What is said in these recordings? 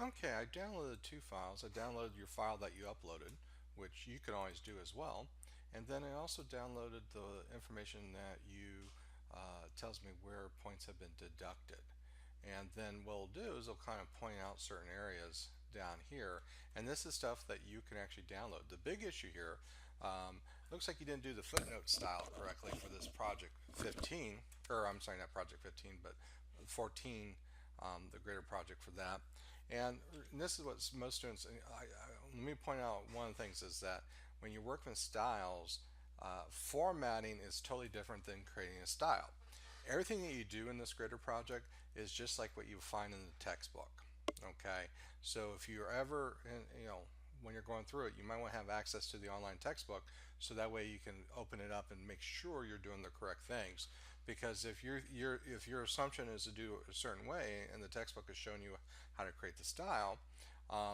Okay, I downloaded two files. I downloaded your file that you uploaded, which you can always do as well. And then I also downloaded the information that you tells me where points have been deducted. And then what it'll do is it'll kind of point out certain areas down here. And this is stuff that you can actually download. The big issue here, looks like you didn't do the footnote style correctly for this project 15, or I'm sorry, not project 15, but 14, the greater project for that. And this is what most students, let me point out one of the things is that when you work with styles, formatting is totally different than creating a style. Everything that you do in this greater project is just like what you find in the textbook. Okay, so if you're ever, when you're going through it, you might want to have access to the online textbook so that way you can open it up and make sure you're doing the correct things. Because if your assumption is to do it a certain way and the textbook is showing you how to create the style,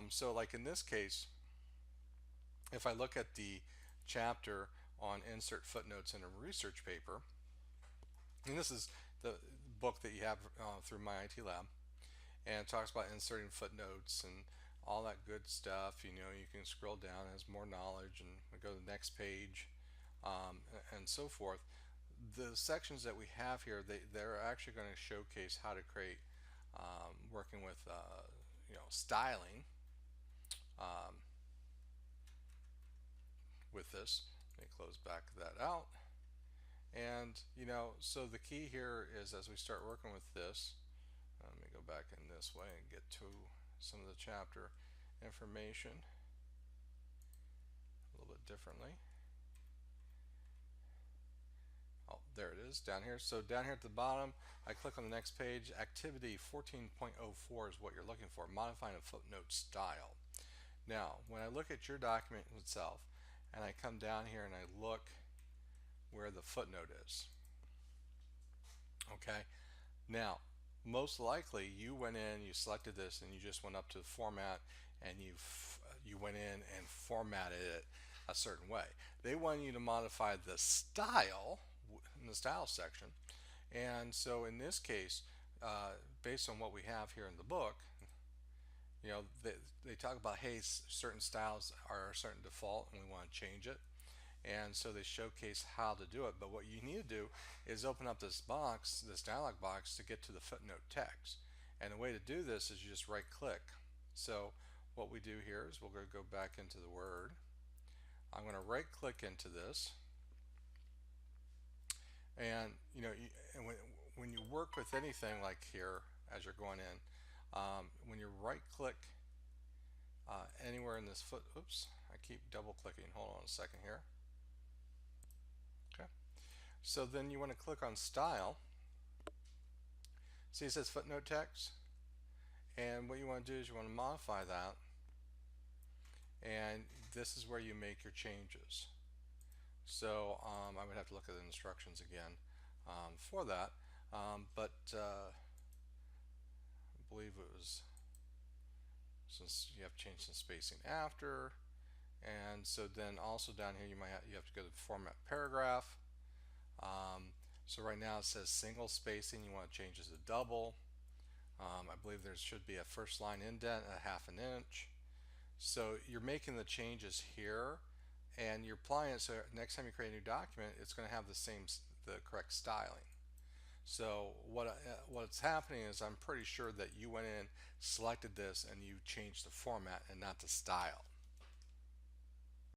so like in this case, if I look at the chapter on insert footnotes in a research paper, and this is the book that you have through my IT lab, and it talks about inserting footnotes and all that good stuff. You can scroll down, it has more knowledge, and we go to the next page, and so forth. The sections that we have here, they're actually going to showcase how to create, working with, styling with this. Let me close back that out. And, so the key here is as we start working with this, let me go back in this way and get to some of the chapter information a little bit differently. Oh, there it is down here. So down here at the bottom, I click on the next page. Activity 14.04 is what you're looking for, modifying a footnote style. Now, when I look at your document itself, and I come down here and I look where the footnote is. Okay, now most likely you went in, you selected this, and you just went up to the format and you went in and formatted it a certain way. They want you to modify the style in the style section, and so in this case, based on what we have here in the book, they talk about, hey, certain styles are a certain default and we want to change it, and so they showcase how to do it. But what you need to do is open up this box, this dialog box, to get to the footnote text. And the way to do this is you just right click. So what we do here is we're going to go back into the Word. I'm going to right click into this, and when you work with anything like here as you're going in, when you right click anywhere in this oops, I keep double clicking, hold on a second here. Okay, so then you want to click on style. See, it says footnote text, and what you want to do is you want to modify that, and this is where you make your changes. So I would have to look at the instructions again for that, but I believe it was, since you have to change some spacing after, and so then also down here you have to go to format paragraph. So right now it says single spacing, you want to change this to double. I believe there should be a first line indent at 1/2 inch. So you're making the changes here, and you're applying it so next time you create a new document, it's going to have the correct styling. So what's happening is I'm pretty sure that you went in, selected this, and you changed the format and not the style.